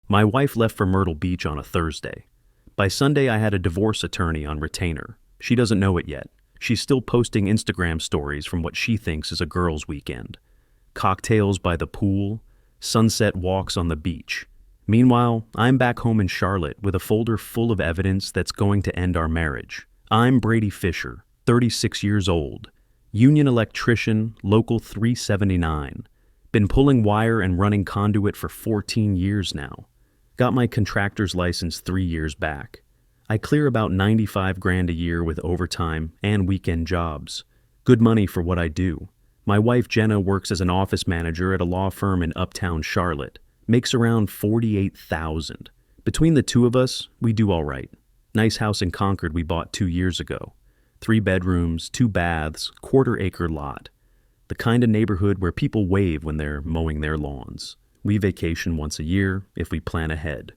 My wife left for Myrtle Beach on a Thursday. By Sunday, I had a divorce attorney on retainer. She doesn't know it yet. She's still posting Instagram stories from what she thinks is a girls' weekend. Cocktails by the pool, sunset walks on the beach. Meanwhile, I'm back home in Charlotte with a folder full of evidence that's going to end our marriage. I'm Brady Fisher, 36 years old, union electrician, local 379. Been pulling wire and running conduit for 14 years now. Got my contractor's license 3 years back. I clear about 95 grand a year with overtime and weekend jobs. Good money for what I do. My wife Jenna works as an office manager at a law firm in uptown Charlotte. Makes around $48,000. Between the two of us, we do all right. Nice house in Concord we bought 2 years ago. 3 bedrooms, 2 baths, quarter-acre lot. The kind of neighborhood where people wave when they're mowing their lawns. We vacation once a year if we plan ahead.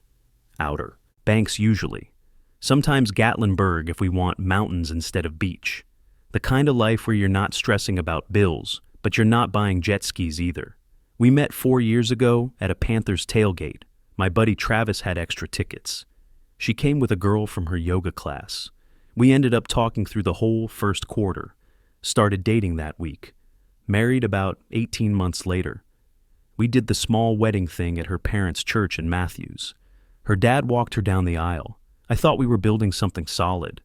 Outer. Banks usually. Sometimes Gatlinburg if we want mountains instead of beach. The kind of life where you're not stressing about bills, but you're not buying jet skis either. We met 4 years ago at a Panthers tailgate. My buddy Travis had extra tickets. She came with a girl from her yoga class. We ended up talking through the whole first quarter. Started dating that week. Married about 18 months later. We did the small wedding thing at her parents' church in Matthews. Her dad walked her down the aisle. I thought we were building something solid.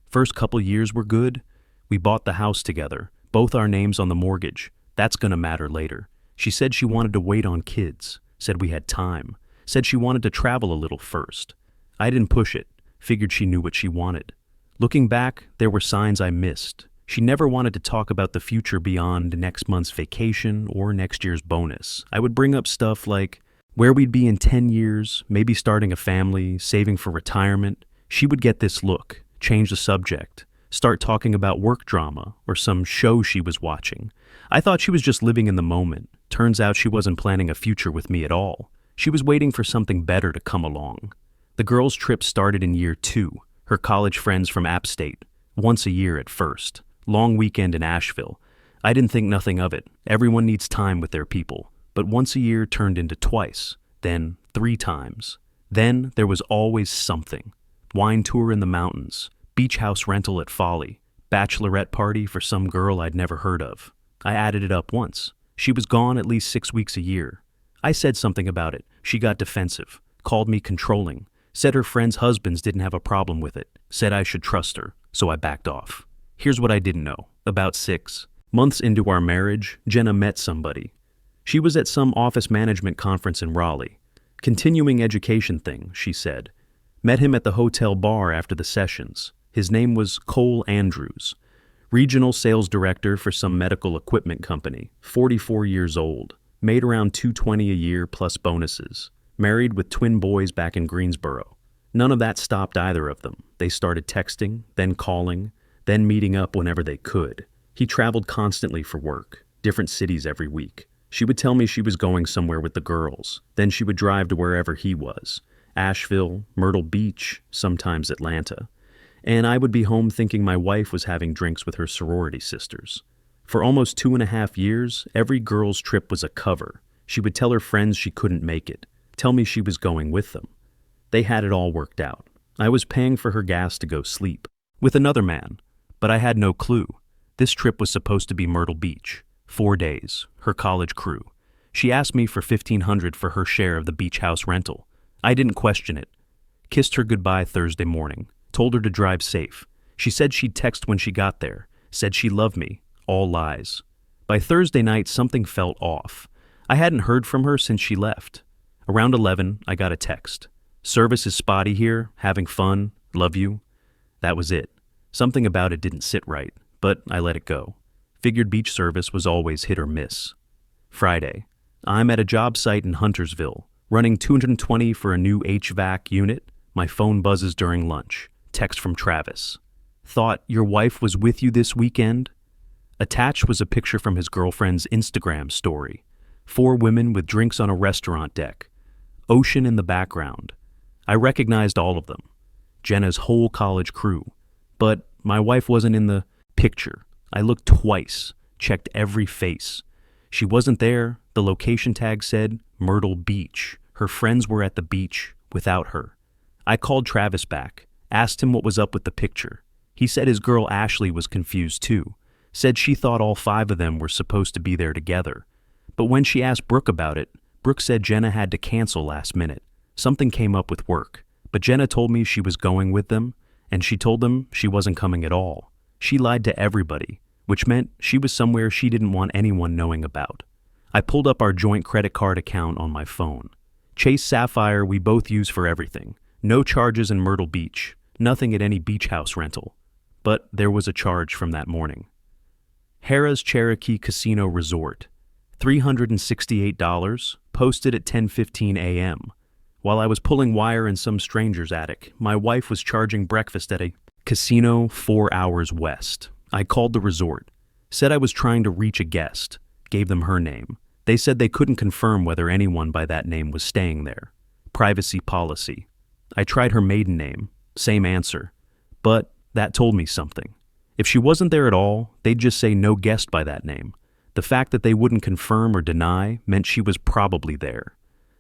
First couple years were good. We bought the house together, both our names on the mortgage. That's gonna matter later. She said she wanted to wait on kids, said we had time, said she wanted to travel a little first. I didn't push it, figured she knew what she wanted. Looking back, there were signs I missed. She never wanted to talk about the future beyond next month's vacation or next year's bonus. I would bring up stuff like where we'd be in 10 years, maybe starting a family, saving for retirement. She would get this look, change the subject, start talking about work drama or some show she was watching. I thought she was just living in the moment. Turns out she wasn't planning a future with me at all. She was waiting for something better to come along. The girls' trip started in year 2. Her college friends from App State. Once a year at first. Long weekend in Asheville. I didn't think nothing of it. Everyone needs time with their people. But once a year turned into twice. Then 3 times. Then there was always something. Wine tour in the mountains. Beach house rental at Folly. Bachelorette party for some girl I'd never heard of. I added it up once. She was gone at least 6 weeks a year. I said something about it. She got defensive. Called me controlling. Said her friends' husbands didn't have a problem with it. Said I should trust her. So I backed off. Here's what I didn't know. About 6 months into our marriage, Jenna met somebody. She was at some office management conference in Raleigh. Continuing education thing, she said. Met him at the hotel bar after the sessions. His name was Cole Andrews. Regional sales director for some medical equipment company. 44 years old. Made around $220 a year plus bonuses. Married with twin boys back in Greensboro. None of that stopped either of them. They started texting, then calling, then meeting up whenever they could. He traveled constantly for work, different cities every week. She would tell me she was going somewhere with the girls. Then she would drive to wherever he was. Asheville, Myrtle Beach, sometimes Atlanta. And I would be home thinking my wife was having drinks with her sorority sisters. For almost 2.5 years, every girl's trip was a cover. She would tell her friends she couldn't make it, tell me she was going with them. They had it all worked out. I was paying for her gas to go sleep, with another man, but I had no clue. This trip was supposed to be Myrtle Beach, 4 days, her college crew. She asked me for $1,500 for her share of the beach house rental. I didn't question it. Kissed her goodbye Thursday morning. Told her to drive safe. She said she'd text when she got there. Said she loved me. All lies. By Thursday night, something felt off. I hadn't heard from her since she left. Around 11, I got a text. Service is spotty here. Having fun. Love you. That was it. Something about it didn't sit right, but I let it go. Figured beach service was always hit or miss. Friday. I'm at a job site in Huntersville, running 220 for a new HVAC unit. My phone buzzes during lunch. Text from Travis. Thought your wife was with you this weekend? Attached was a picture from his girlfriend's Instagram story. 4 women with drinks on a restaurant deck. Ocean in the background. I recognized all of them. Jenna's whole college crew. But my wife wasn't in the picture. I looked twice, checked every face. She wasn't there. The location tag said Myrtle Beach. Her friends were at the beach without her. I called Travis back, asked him what was up with the picture. He said his girl Ashley was confused too, said she thought all 5 of them were supposed to be there together. But when she asked Brooke about it, Brooke said Jenna had to cancel last minute. Something came up with work, but Jenna told me she was going with them, and she told them she wasn't coming at all. She lied to everybody, which meant she was somewhere she didn't want anyone knowing about. I pulled up our joint credit card account on my phone. Chase Sapphire we both use for everything. No charges in Myrtle Beach, nothing at any beach house rental. But there was a charge from that morning. Harrah's Cherokee Casino Resort, $368, posted at 10:15 a.m. While I was pulling wire in some stranger's attic, my wife was charging breakfast at a casino 4 hours west. I called the resort, said I was trying to reach a guest, gave them her name. They said they couldn't confirm whether anyone by that name was staying there. Privacy policy. I tried her maiden name, same answer. But that told me something. If she wasn't there at all, they'd just say no guest by that name. The fact that they wouldn't confirm or deny meant she was probably there.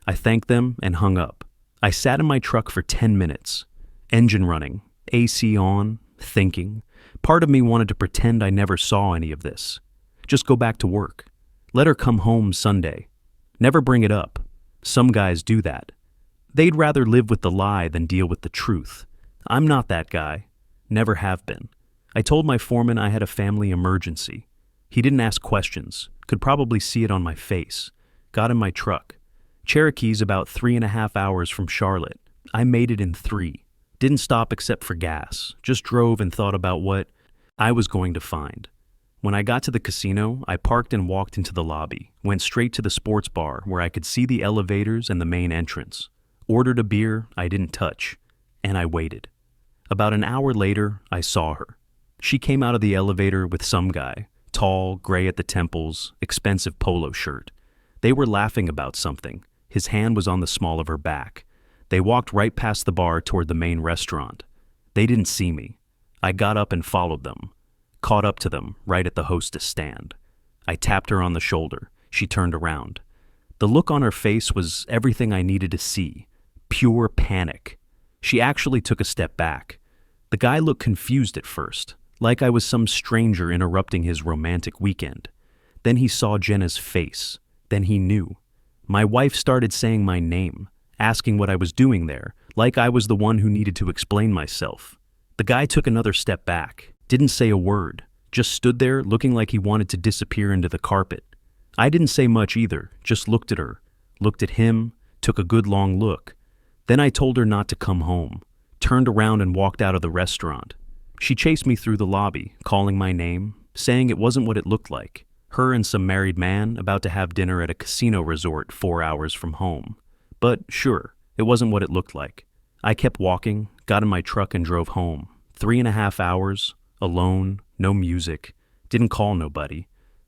I thanked them and hung up. I sat in my truck for 10 minutes. Engine running, AC on, thinking. Part of me wanted to pretend I never saw any of this. Just go back to work. Let her come home Sunday. Never bring it up. Some guys do that. They'd rather live with the lie than deal with the truth. I'm not that guy. Never have been. I told my foreman I had a family emergency. He didn't ask questions, could probably see it on my face. Got in my truck. Cherokee's about 3.5 hours from Charlotte. I made it in 3. Didn't stop except for gas. Just drove and thought about what I was going to find. When I got to the casino, I parked and walked into the lobby, went straight to the sports bar where I could see the elevators and the main entrance. Ordered a beer I didn't touch, and I waited. About an hour later, I saw her. She came out of the elevator with some guy, tall, gray at the temples, expensive polo shirt. They were laughing about something. His hand was on the small of her back. They walked right past the bar toward the main restaurant. They didn't see me. I got up and followed them. Caught up to them right at the hostess stand. I tapped her on the shoulder. She turned around. The look on her face was everything I needed to see. Pure panic. She actually took a step back. The guy looked confused at first, like I was some stranger interrupting his romantic weekend. Then he saw Jenna's face. Then he knew. My wife started saying my name, asking what I was doing there, like I was the one who needed to explain myself. The guy took another step back, didn't say a word, just stood there looking like he wanted to disappear into the carpet. I didn't say much either, just looked at her, looked at him, took a good long look. Then I told her not to come home, turned around and walked out of the restaurant. She chased me through the lobby, calling my name, saying it wasn't what it looked like. Her and some married man about to have dinner at a casino resort 4 hours from home. But sure, it wasn't what it looked like. I kept walking, got in my truck and drove home. 3.5 hours, alone, no music, didn't call nobody.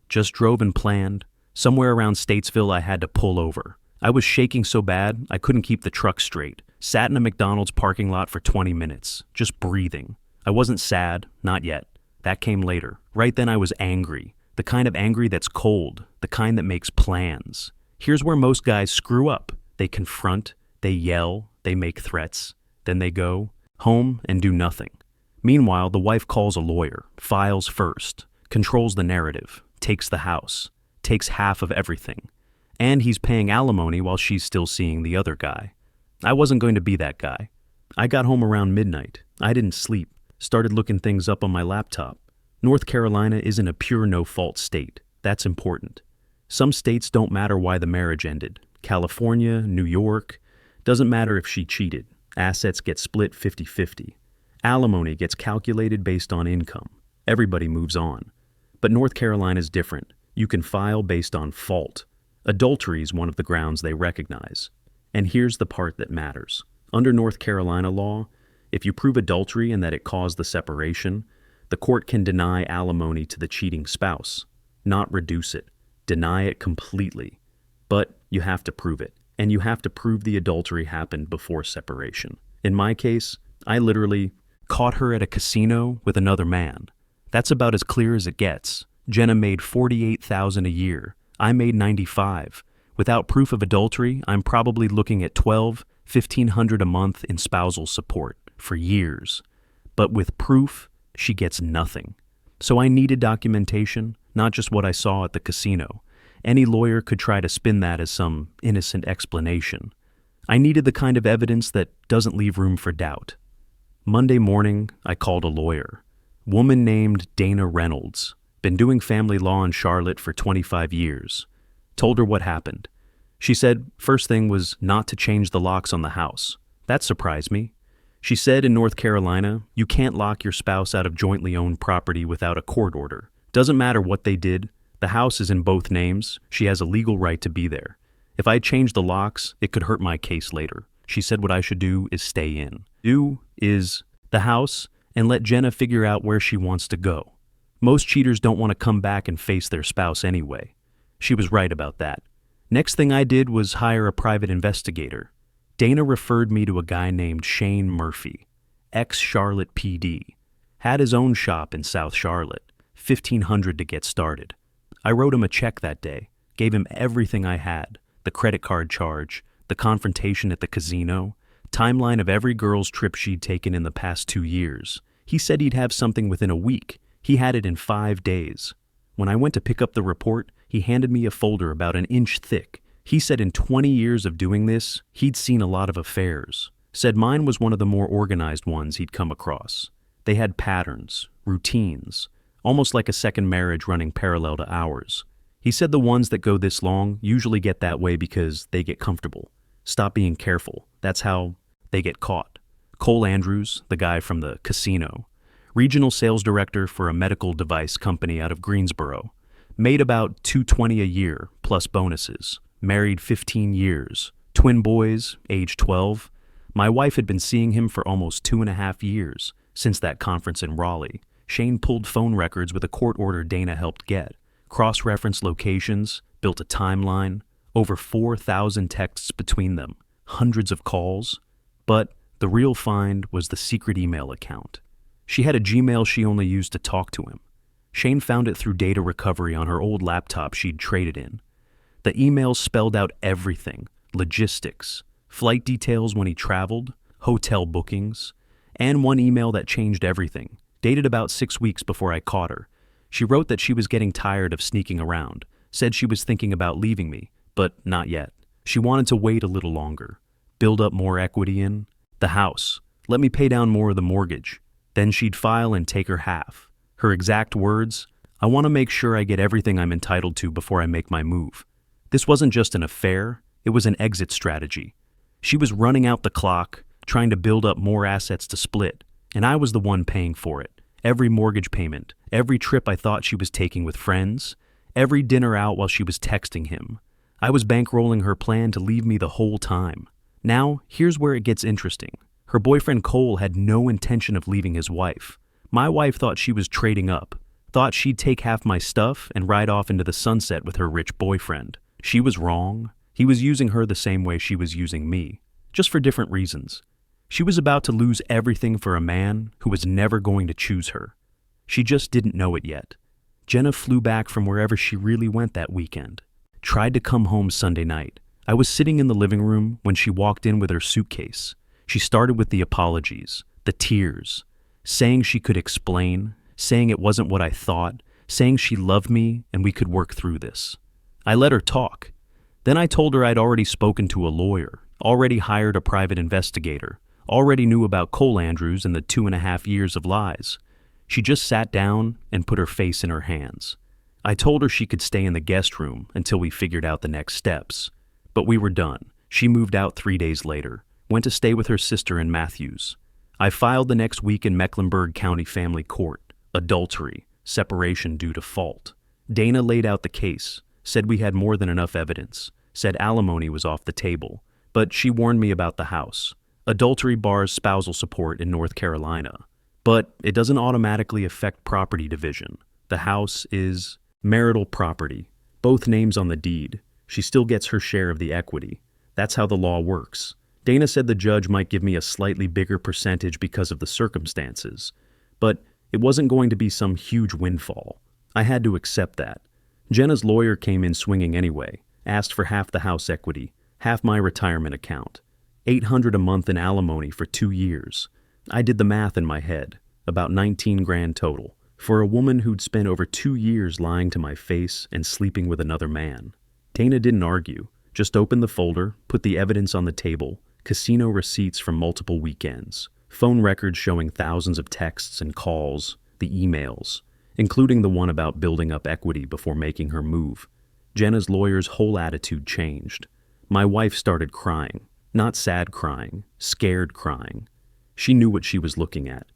Just drove and planned. Somewhere around Statesville I had to pull over. I was shaking so bad I couldn't keep the truck straight. Sat in a McDonald's parking lot for 20 minutes, just breathing. I wasn't sad, not yet. That came later. Right then I was angry. The kind of angry that's cold, the kind that makes plans. Here's where most guys screw up. They confront, they yell, they make threats. Then they go home and do nothing. Meanwhile, the wife calls a lawyer, files first, controls the narrative, takes the house, takes half of everything. And he's paying alimony while she's still seeing the other guy. I wasn't going to be that guy. I got home around midnight. I didn't sleep. Started looking things up on my laptop. North Carolina isn't a pure no-fault state. That's important. Some states don't matter why the marriage ended. California, New York. Doesn't matter if she cheated. Assets get split 50-50. Alimony gets calculated based on income. Everybody moves on. But North Carolina's different. You can file based on fault. Adultery is one of the grounds they recognize. And here's the part that matters. Under North Carolina law, if you prove adultery and that it caused the separation, the court can deny alimony to the cheating spouse, not reduce it, deny it completely. But you have to prove it, and you have to prove the adultery happened before separation. In my case, I literally caught her at a casino with another man. That's about as clear as it gets. Jenna made $48,000 a year. I made $95,000. Without proof of adultery, I'm probably looking at $1,500 a month in spousal support for years. But with proof, she gets nothing. So I needed documentation, not just what I saw at the casino. Any lawyer could try to spin that as some innocent explanation. I needed the kind of evidence that doesn't leave room for doubt. Monday morning, I called a lawyer. Woman named Dana Reynolds. Been doing family law in Charlotte for 25 years. Told her what happened. She said first thing was not to change the locks on the house. That surprised me. She said in North Carolina, you can't lock your spouse out of jointly owned property without a court order. Doesn't matter what they did. The house is in both names. She has a legal right to be there. If I change the locks, it could hurt my case later. She said what I should do is stay in. Do is the house and let Jenna figure out where she wants to go. Most cheaters don't want to come back and face their spouse anyway. She was right about that. Next thing I did was hire a private investigator. Dana referred me to a guy named Shane Murphy, ex-Charlotte PD. Had his own shop in South Charlotte, $1,500 to get started. I wrote him a check that day, gave him everything I had, the credit card charge, the confrontation at the casino, timeline of every girl's trip she'd taken in the past 2 years. He said he'd have something within a week. He had it in 5 days. When I went to pick up the report, he handed me a folder about an inch thick. He said in 20 years of doing this, he'd seen a lot of affairs. Said mine was one of the more organized ones he'd come across. They had patterns, routines, almost like a second marriage running parallel to ours. He said the ones that go this long usually get that way because they get comfortable. Stop being careful. That's how they get caught. Cole Andrews, the guy from the casino, regional sales director for a medical device company out of Greensboro, made about $220 a year plus bonuses, married 15 years, twin boys, age 12. My wife had been seeing him for almost 2.5 years, since that conference in Raleigh. Shane pulled phone records with a court order Dana helped get, cross-referenced locations, built a timeline, over 4,000 texts between them, hundreds of calls. But the real find was the secret email account. She had a Gmail she only used to talk to him. Shane found it through data recovery on her old laptop she'd traded in. The email spelled out everything: logistics, flight details when he traveled, hotel bookings, and one email that changed everything, dated about 6 weeks before I caught her. She wrote that she was getting tired of sneaking around, said she was thinking about leaving me, but not yet. She wanted to wait a little longer, build up more equity in the house, let me pay down more of the mortgage. Then she'd file and take her half. Her exact words, I want to make sure I get everything I'm entitled to before I make my move. This wasn't just an affair, it was an exit strategy. She was running out the clock, trying to build up more assets to split, and I was the one paying for it. Every mortgage payment, every trip I thought she was taking with friends, every dinner out while she was texting him. I was bankrolling her plan to leave me the whole time. Now, here's where it gets interesting. Her boyfriend Cole had no intention of leaving his wife. My wife thought she was trading up, thought she'd take half my stuff and ride off into the sunset with her rich boyfriend. She was wrong. He was using her the same way she was using me, just for different reasons. She was about to lose everything for a man who was never going to choose her. She just didn't know it yet. Jenna flew back from wherever she really went that weekend. Tried to come home Sunday night. I was sitting in the living room when she walked in with her suitcase. She started with the apologies, the tears, saying she could explain, saying it wasn't what I thought, saying she loved me and we could work through this. I let her talk. Then I told her I'd already spoken to a lawyer, already hired a private investigator, already knew about Cole Andrews and the 2.5 years of lies. She just sat down and put her face in her hands. I told her she could stay in the guest room until we figured out the next steps. But we were done. She moved out 3 days later, went to stay with her sister in Matthews. I filed the next week in Mecklenburg County Family Court. Adultery, separation due to fault. Dana laid out the case, said we had more than enough evidence, said alimony was off the table, but she warned me about the house. Adultery bars spousal support in North Carolina. But it doesn't automatically affect property division. The house is marital property, both names on the deed. She still gets her share of the equity. That's how the law works. Dana said the judge might give me a slightly bigger percentage because of the circumstances, but it wasn't going to be some huge windfall. I had to accept that. Jenna's lawyer came in swinging anyway, asked for half the house equity, half my retirement account, $800 a month in alimony for 2 years. I did the math in my head, about 19 grand total, for a woman who'd spent over 2 years lying to my face and sleeping with another man. Dana didn't argue, just opened the folder, put the evidence on the table, casino receipts from multiple weekends, phone records showing thousands of texts and calls, the emails, including the one about building up equity before making her move. Jenna's lawyer's whole attitude changed. My wife started crying, not sad crying, scared crying. She knew what she was looking at.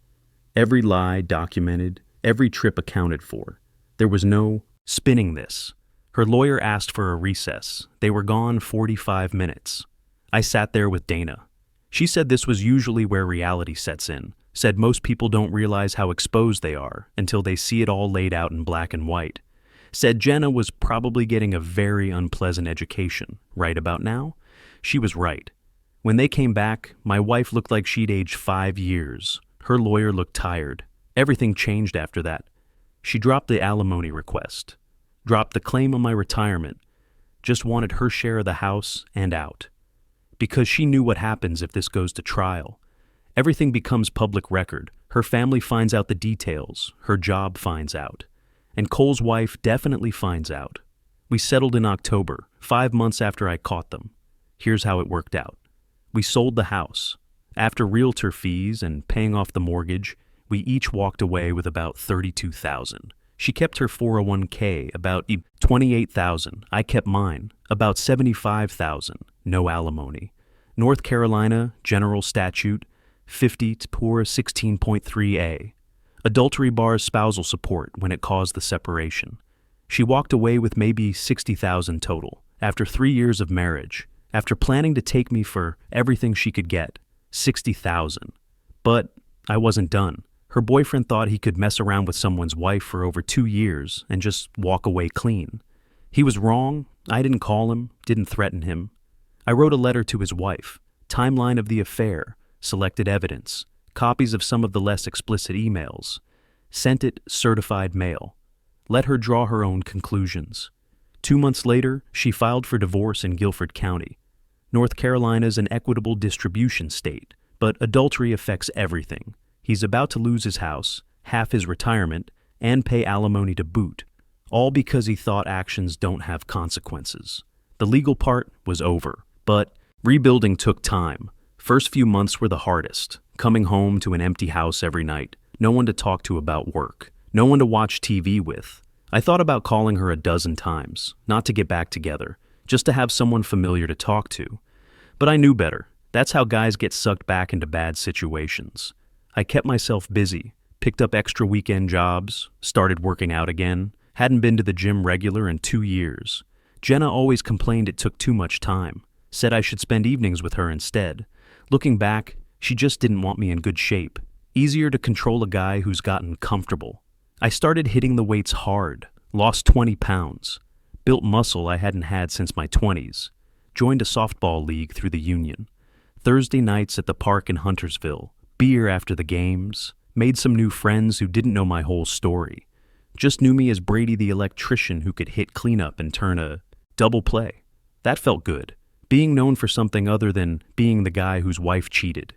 Every lie documented, every trip accounted for. There was no spinning this. Her lawyer asked for a recess. They were gone 45 minutes. I sat there with Dana. She said this was usually where reality sets in, said most people don't realize how exposed they are until they see it all laid out in black and white. Said Jenna was probably getting a very unpleasant education. Right about now? She was right. When they came back, my wife looked like she'd aged 5 years. Her lawyer looked tired. Everything changed after that. She dropped the alimony request, dropped the claim on my retirement, just wanted her share of the house and out. Because she knew what happens if this goes to trial. Everything becomes public record. Her family finds out the details. Her job finds out. And Cole's wife definitely finds out. We settled in October, 5 months after I caught them. Here's how it worked out. We sold the house. After realtor fees and paying off the mortgage, we each walked away with about $32,000. She kept her 401k, about $28,000. I kept mine, about $75,000. No alimony. North Carolina General Statute 50 to poor 16.3a. Adultery bars spousal support when it caused the separation. She walked away with maybe $60,000 total. After 3 years of marriage, after planning to take me for everything she could get, $60,000. But I wasn't done. Her boyfriend thought he could mess around with someone's wife for over 2 years and just walk away clean. He was wrong. I didn't call him, didn't threaten him. I wrote a letter to his wife, timeline of the affair, selected evidence, copies of some of the less explicit emails, sent it certified mail, let her draw her own conclusions. 2 months later, she filed for divorce in Guilford County. North Carolina's an equitable distribution state, but adultery affects everything. He's about to lose his house, half his retirement, and pay alimony to boot, all because he thought actions don't have consequences. The legal part was over, but rebuilding took time. First few months were the hardest, coming home to an empty house every night, no one to talk to about work, no one to watch TV with. I thought about calling her a dozen times, not to get back together, just to have someone familiar to talk to. But I knew better. That's how guys get sucked back into bad situations. I kept myself busy, picked up extra weekend jobs, started working out again, hadn't been to the gym regular in 2 years. Jenna always complained it took too much time, said I should spend evenings with her instead. Looking back, she just didn't want me in good shape. Easier to control a guy who's gotten comfortable. I started hitting the weights hard, lost 20 pounds, built muscle I hadn't had since my 20s, joined a softball league through the union. Thursday nights at the park in Huntersville, beer after the games, made some new friends who didn't know my whole story. Just knew me as Brady the electrician who could hit cleanup and turn a double play. That felt good, being known for something other than being the guy whose wife cheated.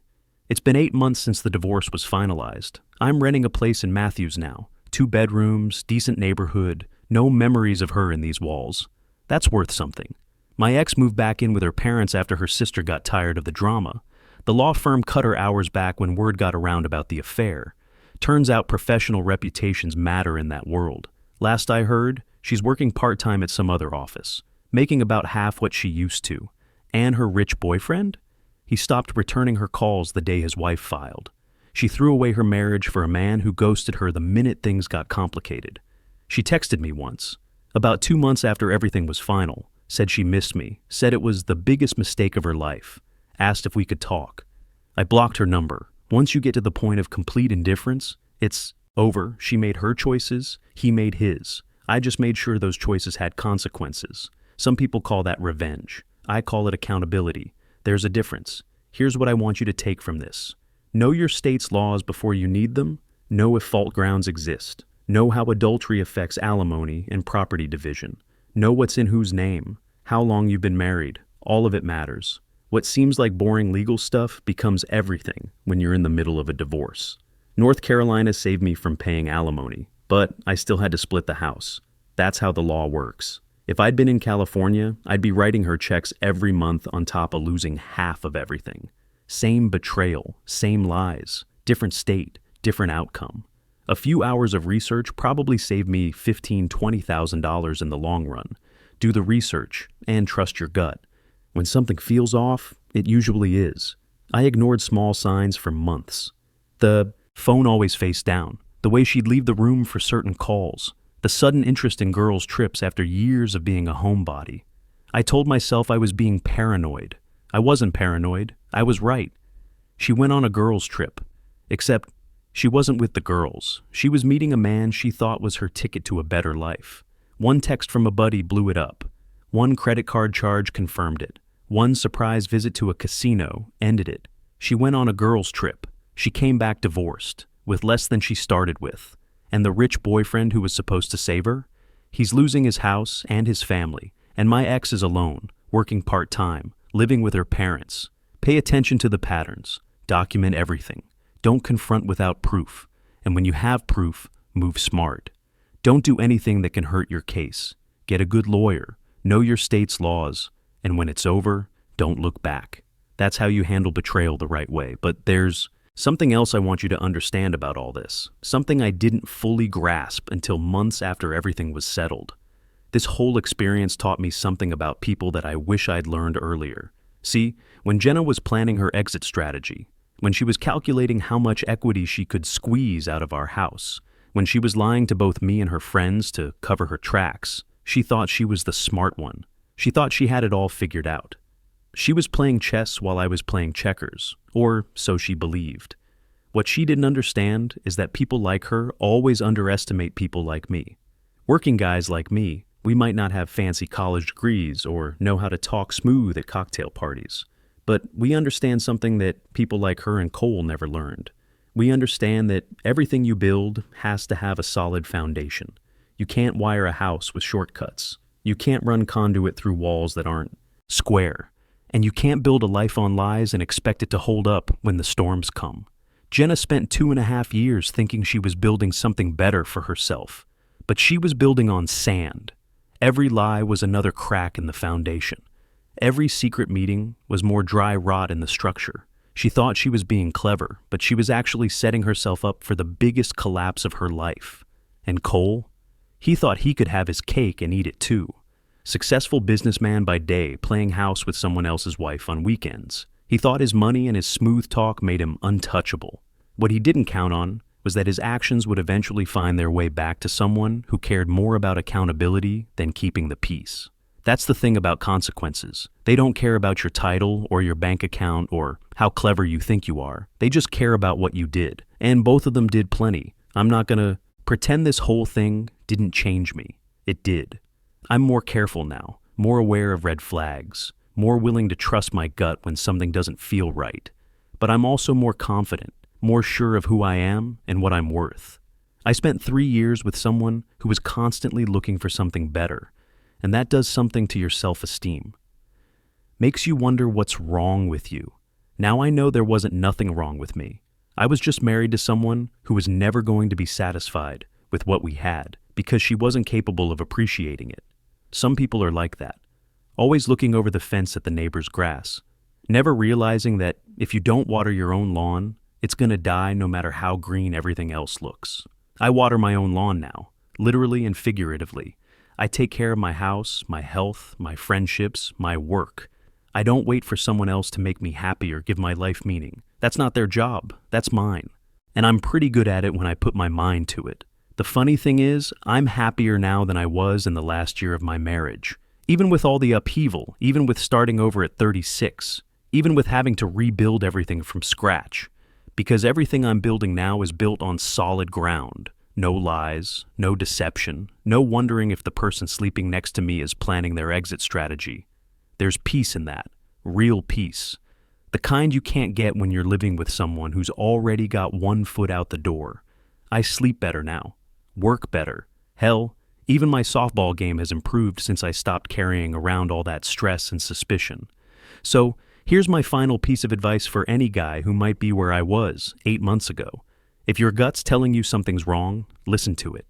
It's been 8 months since the divorce was finalized. I'm renting a place in Matthews now. 2 bedrooms, decent neighborhood, no memories of her in these walls. That's worth something. My ex moved back in with her parents after her sister got tired of the drama. The law firm cut her hours back when word got around about the affair. Turns out professional reputations matter in that world. Last I heard, she's working part-time at some other office, making about half what she used to. And her rich boyfriend? He stopped returning her calls the day his wife filed. She threw away her marriage for a man who ghosted her the minute things got complicated. She texted me once, about 2 months after everything was final, said she missed me, said it was the biggest mistake of her life, asked if we could talk. I blocked her number. Once you get to the point of complete indifference, it's over. She made her choices, he made his. I just made sure those choices had consequences. Some people call that revenge. I call it accountability. There's a difference. Here's what I want you to take from this. Know your state's laws before you need them. Know if fault grounds exist. Know how adultery affects alimony and property division. Know what's in whose name, how long you've been married, all of it matters. What seems like boring legal stuff becomes everything when you're in the middle of a divorce. North Carolina saved me from paying alimony, but I still had to split the house. That's how the law works. If I'd been in California, I'd be writing her checks every month on top of losing half of everything. Same betrayal, same lies, different state, different outcome. A few hours of research probably saved me $15,000, $20,000 in the long run. Do the research and trust your gut. When something feels off, it usually is. I ignored small signs for months. The phone always face down, the way she'd leave the room for certain calls, the sudden interest in girls' trips after years of being a homebody. I told myself I was being paranoid. I wasn't paranoid. I was right. She went on a girls' trip. Except, she wasn't with the girls. She was meeting a man she thought was her ticket to a better life. One text from a buddy blew it up. One credit card charge confirmed it. One surprise visit to a casino ended it. She went on a girls' trip. She came back divorced, with less than she started with. And the rich boyfriend who was supposed to save her? He's losing his house and his family, and my ex is alone, working part-time, living with her parents. Pay attention to the patterns. Document everything. Don't confront without proof. And when you have proof, move smart. Don't do anything that can hurt your case. Get a good lawyer. Know your state's laws. And when it's over, don't look back. That's how you handle betrayal the right way. But there's something else I want you to understand about all this. Something I didn't fully grasp until months after everything was settled. This whole experience taught me something about people that I wish I'd learned earlier. See, when Jenna was planning her exit strategy, when she was calculating how much equity she could squeeze out of our house, when she was lying to both me and her friends to cover her tracks, she thought she was the smart one. She thought she had it all figured out. She was playing chess while I was playing checkers, or so she believed. What she didn't understand is that people like her always underestimate people like me. Working guys like me, we might not have fancy college degrees or know how to talk smooth at cocktail parties, but we understand something that people like her and Cole never learned. We understand that everything you build has to have a solid foundation. You can't wire a house with shortcuts. You can't run conduit through walls that aren't square. And you can't build a life on lies and expect it to hold up when the storms come. Jenna spent 2.5 years thinking she was building something better for herself, but she was building on sand. Every lie was another crack in the foundation. Every secret meeting was more dry rot in the structure. She thought she was being clever, but she was actually setting herself up for the biggest collapse of her life. And Cole? He thought he could have his cake and eat it too. Successful businessman by day, playing house with someone else's wife on weekends. He thought his money and his smooth talk made him untouchable. What he didn't count on was that his actions would eventually find their way back to someone who cared more about accountability than keeping the peace. That's the thing about consequences. They don't care about your title or your bank account or how clever you think you are. They just care about what you did. And both of them did plenty. I'm not gonna pretend this whole thing didn't change me. It did. I'm more careful now, more aware of red flags, more willing to trust my gut when something doesn't feel right. But I'm also more confident, more sure of who I am and what I'm worth. I spent 3 years with someone who was constantly looking for something better, and that does something to your self-esteem. Makes you wonder what's wrong with you. Now I know there wasn't nothing wrong with me. I was just married to someone who was never going to be satisfied with what we had because she wasn't capable of appreciating it. Some people are like that, always looking over the fence at the neighbor's grass, never realizing that if you don't water your own lawn, it's going to die no matter how green everything else looks. I water my own lawn now, literally and figuratively. I take care of my house, my health, my friendships, my work. I don't wait for someone else to make me happy or give my life meaning. That's not their job, that's mine. And I'm pretty good at it when I put my mind to it. The funny thing is, I'm happier now than I was in the last year of my marriage. Even with all the upheaval, even with starting over at 36, even with having to rebuild everything from scratch. Because everything I'm building now is built on solid ground. No lies, no deception, no wondering if the person sleeping next to me is planning their exit strategy. There's peace in that, real peace. The kind you can't get when you're living with someone who's already got one foot out the door. I sleep better now. Work better. Hell, Even my softball game has improved since I stopped carrying around all that stress and suspicion. So, here's my final piece of advice for any guy who might be where I was 8 months ago. If your gut's telling you something's wrong, listen to it.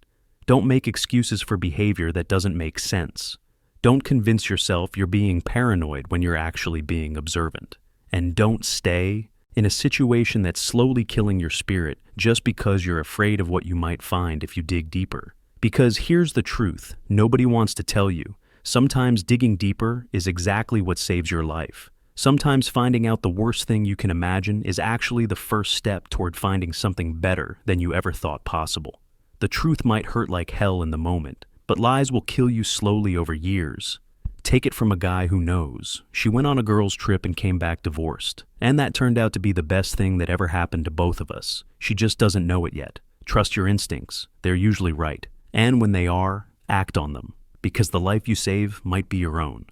Don't make excuses for behavior that doesn't make sense. Don't convince yourself you're being paranoid when you're actually being observant. And don't stay in a situation that's slowly killing your spirit just because you're afraid of what you might find if you dig deeper. Because here's the truth, nobody wants to tell you. Sometimes digging deeper is exactly what saves your life. Sometimes finding out the worst thing you can imagine is actually the first step toward finding something better than you ever thought possible. The truth might hurt like hell in the moment, but lies will kill you slowly over years. Take it from a guy who knows. She went on a girls' trip and came back divorced. And that turned out to be the best thing that ever happened to both of us. She just doesn't know it yet. Trust your instincts. They're usually right. And when they are, act on them. Because the life you save might be your own.